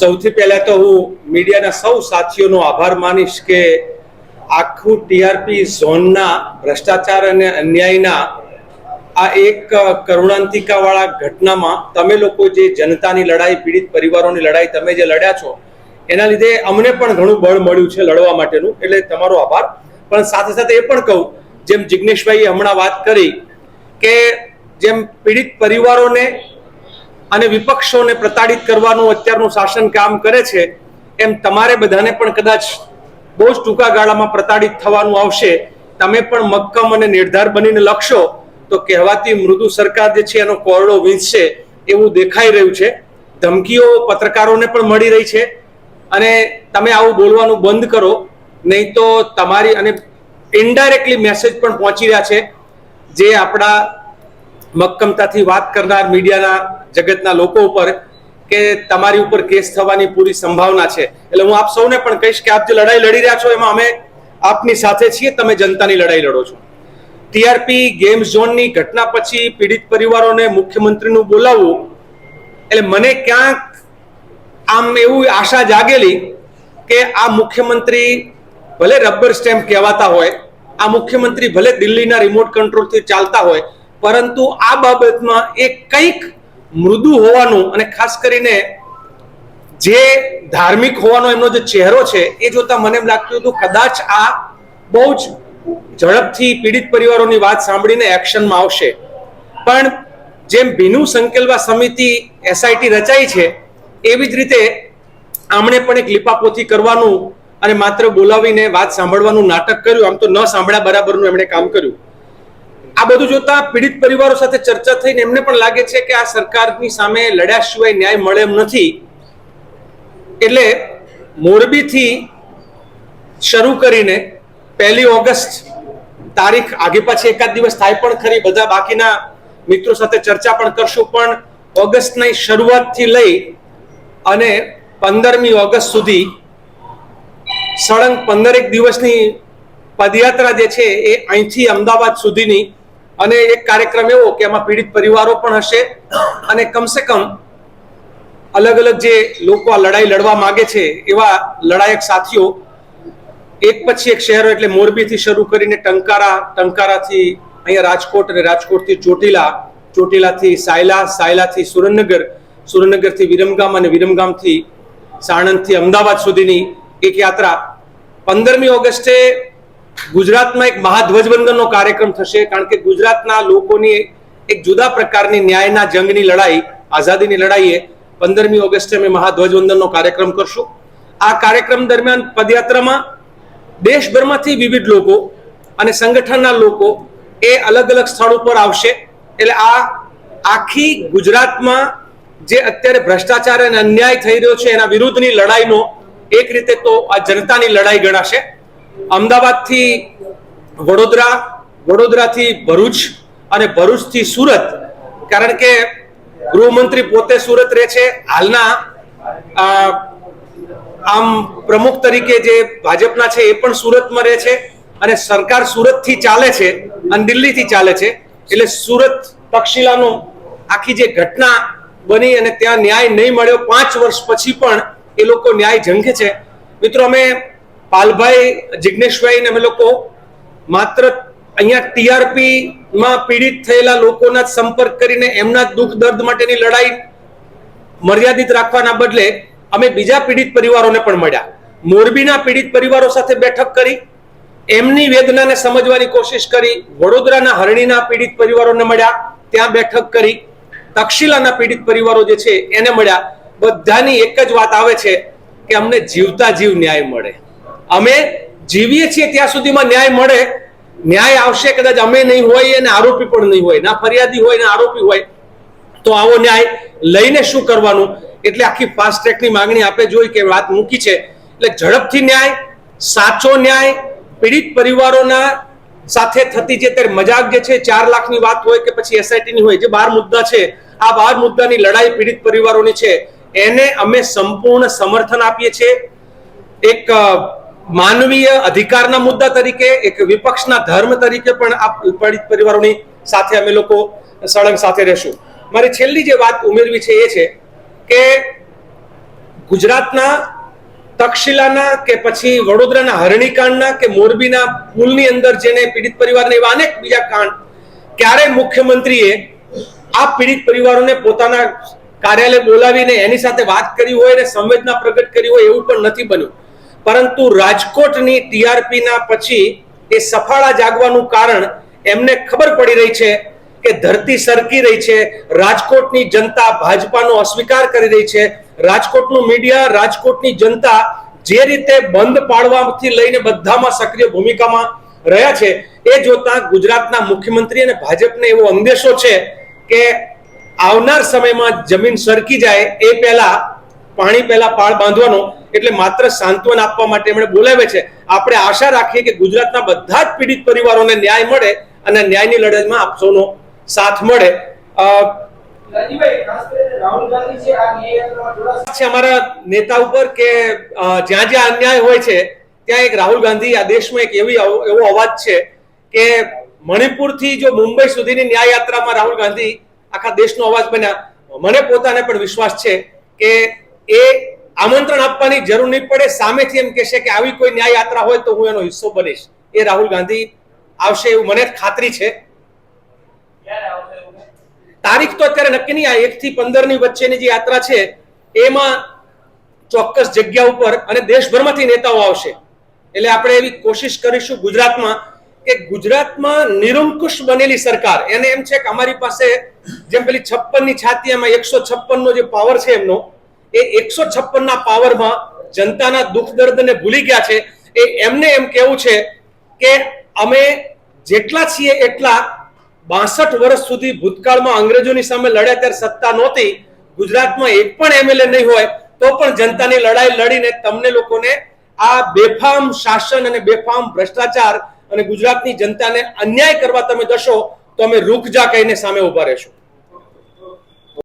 સૌથી પહેલા તો હું મીડિયાના સૌ સાથીઓનો આભાર માનીશ કે આખું ટીઆરપી ઝોનના ભ્રષ્ટાચાર અને અન્યાયના આ એક કરુણાંતિકાવાળા ઘટનામાં તમે લોકો જે જનતાની લડાઈ, પીડિત પરિવારોની લડાઈ તમે જે લડ્યા છો એના લીધે અમને પણ ઘણું બળ મળ્યું છે લડવા માટેનું, એટલે તમારો આભાર. પણ સાથે સાથે એ પણ કહું, જેમ જિગ્નેશભાઈએ હમણાં વાત કરી કે જેમ પીડિત પરિવારોને અને વિપક્ષોને પ્રતાડિત કરવાનું અત્યારનું શાસન કામ કરે છે, એમ તમારે બધાને પણ કદાચ બહુ જ ટૂંકા ગાળામાં પ્રતાડિત થવાનું આવશે. તમે પણ મક્કમ અને નિર્ધાર બનીને લખશો તો કહેવાતી મૃદુ સરકાર જે છે એનો કોરડો વીંચશે એવું દેખાઈ રહ્યું છે. ધમકીઓ પત્રકારોને પણ મળી રહી છે અને તમે આવું બોલવાનું બંધ કરો, નહીં તો તમારી અને ઇનડાયરેક્ટલી મેસેજ પણ પહોંચી રહ્યા છે જે આપણા મક્કમતાથી વાત કરનાર મીડિયાના જગતના લોકો ઉપર કે તમારી ઉપર કેસ થવાની પૂરી સંભાવના છે. એટલે હું આપ સૌને પણ કહીશ કે આપ જે લડાઈ લડી રહ્યા છો એમાં અમે આપની સાથે છીએ, તમે જનતાની લડાઈ લડો છો. ટીઆરપી ગેમ ઝોનની ઘટના પછી પીડિત પરિવારોને મુખ્યમંત્રીનું બોલાવવું એટલે મને ક્યાંક આમ એવું આશા જાગેલી કે આ મુખ્યમંત્રી ભલે રબર સ્ટેમ્પ કહેવાતા હોય, આ મુખ્યમંત્રી ભલે દિલ્હીના રિમોટ કંટ્રોલથી ચાલતા હોય, પરંતુ આ બાબતમાં એ કંઈક મૃદુ હોવાનું અને ખાસ કરીને જે ધાર્મિક હોવાનો એમનો જે ચહેરો છે એ જોતા મને એમ લાગતું હતું કદાચ આ બહુ જ ઝડપથી પીડિત પરિવારોની વાત સાંભળીને એક્શનમાં આવશે. પણ જેમ ભીનું સંકેલવા સમિતિ એસઆઈટી રચાઈ છે એવી જ રીતે આમણે પણ એક લીપાપોથી કરવાનું અને માત્ર બોલાવીને વાત સાંભળવાનું નાટક કર્યું. આમ તો ન સાંભળ્યા બરાબરનું એમણે કામ કર્યું. આ બધું જોતા પીડિત પરિવારો સાથે ચર્ચા થઈને એમને પણ લાગે છે કે આ સરકારની સામે લડ્યા સિવાય ન્યાય મળે એમ નથી. એટલે મોરબીથી શરૂ કરીને 1 ઓગસ્ટ તારીખ આગે પાછી એકાદ દિવસ થાય પણ ખરી, બધા બાકીના મિત્રો સાથે ચર્ચા પણ કરશું, પણ ઓગસ્ટની શરૂઆતથી લઈ અને 15મી ઓગસ્ટ સુધી સળંગ 15 દિવસની પદયાત્રા જે છે એ અહીંથી અમદાવાદ સુધીની, અને એક કાર્યક્રમ એવો કે એમાં પીડિત પરિવારો પણ હશે અને કમસે કમ અલગ અલગ જે લોકો આ લડાઈ લડવા માંગે છે એવા લડાયક સાથીઓ એક પછી એક શહેરો એટલે મોરબીથી શરૂ કરીને ટંકારા, ટંકારાથી અહીંયા રાજકોટ અને રાજકોટથી ચોટીલા, ચોટીલાથી સાયલા, સાયલાથી સુરેન્દ્રનગર, સુરેન્દ્રનગરથી વિરમગામ અને વિરમગામથી સાણંદથી અમદાવાદ સુધીની એક યાત્રા 15મી ઓગસ્ટે ગુજરાતમાં એક મહાધ્વજવંદનનો કાર્યક્રમ થશે. કારણ કે ગુજરાતના લોકોની એક જુદા પ્રકારની ન્યાયના જંગની લડાઈ, આઝાદીની લડાઈએ 15મી ઓગસ્ટે અમે મહાધ્વજવંદનનો કાર્યક્રમ કરશું. આ કાર્યક્રમ દરમિયાન પદયાત્રામાં દેશભરમાંથી વિવિધ લોકો અને સંગઠનના લોકો એ અલગ અલગ સ્થળ ઉપર આવશે. એટલે આ આખી ગુજરાતમાં જે અત્યારે ભ્રષ્ટાચાર અને અન્યાય થઈ રહ્યો છે એના વિરુદ્ધની લડાઈનો એક રીતે તો આ જનતાની લડાઈ ગણાશે. અમદાવાદથી વડોદરા, વડોદરાથી ભરૂચ અને ભરૂચથી સુરત, કારણ કે ગૃહમંત્રી પોતે સુરત રહે છે, હાલના આમ પ્રમુખ તરીકે જે ભાજપના છે એ પણ સુરતમાં રહે છે અને સરકાર સુરતથી ચાલે છે અને દિલ્હીથી ચાલે છે. એટલે સુરત તક્ષશિલાનો આખી જે ઘટના બની અને ત્યાં ન્યાય નહીં મળ્યો, 5 વર્ષ પછી પણ એ લોકો ન્યાય ઝંખે છે. મિત્રો, અમે પાલભાઈ, જિગ્નેશભાઈ ને અમે લોકો માત્ર અહીંયા ટીઆરપી માં પીડિત થયેલા લોકોના સંપર્ક કરીને એમના દુઃખ દર્દ માટેની લડાઈ મર્યાદિત રાખવાના બદલે અમે બીજા પીડિત પરિવારોને પણ મળ્યા. મોરબીના પીડિત પરિવારો સાથે બેઠક કરી, એમની વેદનાને સમજવાની કોશિશ કરી. વડોદરાના હરણીના પીડિત પરિવારોને મળ્યા, ત્યાં બેઠક કરી. તક્ષશિલાના પીડિત પરિવારો જે છે એને મળ્યા. બધાની એક જ વાત આવે છે કે અમને જીવતા જીવ ન્યાય મળે. અમે જીવીએ છીએ ત્યાં સુધીમાં ન્યાય મળે. ન્યાય આવશે કદાચ અમે નહીં હોય અને આરોપી પણ નહીં હોય, ના ફરિયાદી હોય ને આરોપી હોય, તો આવો ન્યાય લઈને શું કરવાનું? એટલે આખી ફાસ્ટ ટ્રેકની માંગણી આપે જોઈ કે વાત મૂકી છે. એટલે ઝડપથી ન્યાય, સાચો ન્યાય, પીડિત પરિવારોના સાથે થતી જે ત્યારે મજાક જે છે 4 લાખની વાત હોય કે પછી એસઆઈટીની હોય, જે 12 મુદ્દા છે, આ 12 મુદ્દાની લડાઈ પીડિત પરિવારોની છે, એને અમે સંપૂર્ણ સમર્થન આપીએ છીએ. એક માનવીય અધિકારના મુદ્દા તરીકે, એક વિપક્ષના ધર્મ તરીકે પણ આ પીડિત પરિવારોની સાથે અમે લોકો સળંગ સાથે રહેશું. મારી છેલ્લી જે વાત ઉમેરવી છે એ છે કે ગુજરાતના તક્ષશિલાના કે પછી વડોદરાના હરણીકાંડના કે મોરબીના પુલની અંદર જેને પીડિત પરિવારને એવા અનેક બીજા કાંડ ક્યારે મુખ્યમંત્રીએ આ પીડિત પરિવારોને પોતાના કાર્યાલય બોલાવીને એની સાથે વાત કરી હોય અને સંવેદના પ્રગટ કરી હોય એવું પણ નથી બન્યું. પરંતુ રાજકોટની ટીઆરપીના પછી એ સફાળા જાગવાનું કારણ એમને ખબર પડી રહી છે કે ધરતી સરકી રહી છે, રાજકોટની જનતા ભાજપાનો અસ્વીકાર કરી રહી છે, રાજકોટનું મીડિયા, રાજકોટની જનતા જે રીતે બંધ પાડવાથી લઈને બધામાં સક્રિય ભૂમિકામાં રહ્યા છે એ જોતા ગુજરાતના મુખ્યમંત્રી અને ભાજપને એવો અંદેશો છે કે આવનાર સમયમાં જમીન સરકી જાય એ પહેલા પાણી પહેલા પાળ બાંધવાનો, એટલે માત્ર સાંત્વન આપવા માટે એમણે બોલાવે છે. આપણે આશા રાખીએ કે ગુજરાતના બધા જ પીડિત પરિવારોને ન્યાય મળે અને ન્યાયની લડતમાં આપ સૌનો સાથ મળે. અમારા નેતા ઉપર કે જ્યાં જ્યાં અન્યાય હોય છે ત્યાં એક રાહુલ ગાંધી આ દેશમાં એક એવો અવાજ છે કે મણિપુરથી જો મુંબઈ સુધીની ન્યાય યાત્રામાં રાહુલ ગાંધી આખા દેશનો અવાજ બન્યા. મને પોતાને પણ વિશ્વાસ છે કે એ આમંત્રણ આપવાની જરૂર નહીં પડે, સામેથી એમ કહેશે કે આવી કોઈ ન્યાય યાત્રા હોય તો હું એનો હિસ્સો બનીશ. એ રાહુલ ગાંધી આવશે એવું મને ખાતરી છે. તારીખ તો અત્યારે નક્કી નહીં, આ 1 થી 15 ની વચ્ચેની જે યાત્રા છે એમાં ચોક્કસ જગ્યા ઉપર અને દેશભરમાંથી નેતાઓ આવશે. એટલે આપણે એવી કોશિશ કરીશું ગુજરાતમાં કે ગુજરાતમાં નિરંકુશ બનેલી સરકાર, એને એમ છે કે અમારી પાસે જેમ પેલી 56 ની છાતી, એમાં 156 નો જે પાવર છે એમનો, એ 156 ના પાવરમાં જનતાના દુઃખ દર્દને ભૂલી ગયા છે. એ એમને એમ કેવું છે કે અમે જેટલા છીએ એટલા 62 વર્ષ સુધી ભૂતકાળમાં અંગ્રેજોની સામે લડ્યા ત્યારે સત્તા નહોતી, ગુજરાતમાં એક પણ એમએલએ નહીં હોય તો પણ જનતાની લડાઈ લડીને તમને લોકોને આ બેફામ શાસન અને બેફામ ભ્રષ્ટાચાર અને ગુજરાતની જનતાને અન્યાય કરવા તમે દશો તો અમે રૂક જા કહીને સામે ઉભા રહેશું.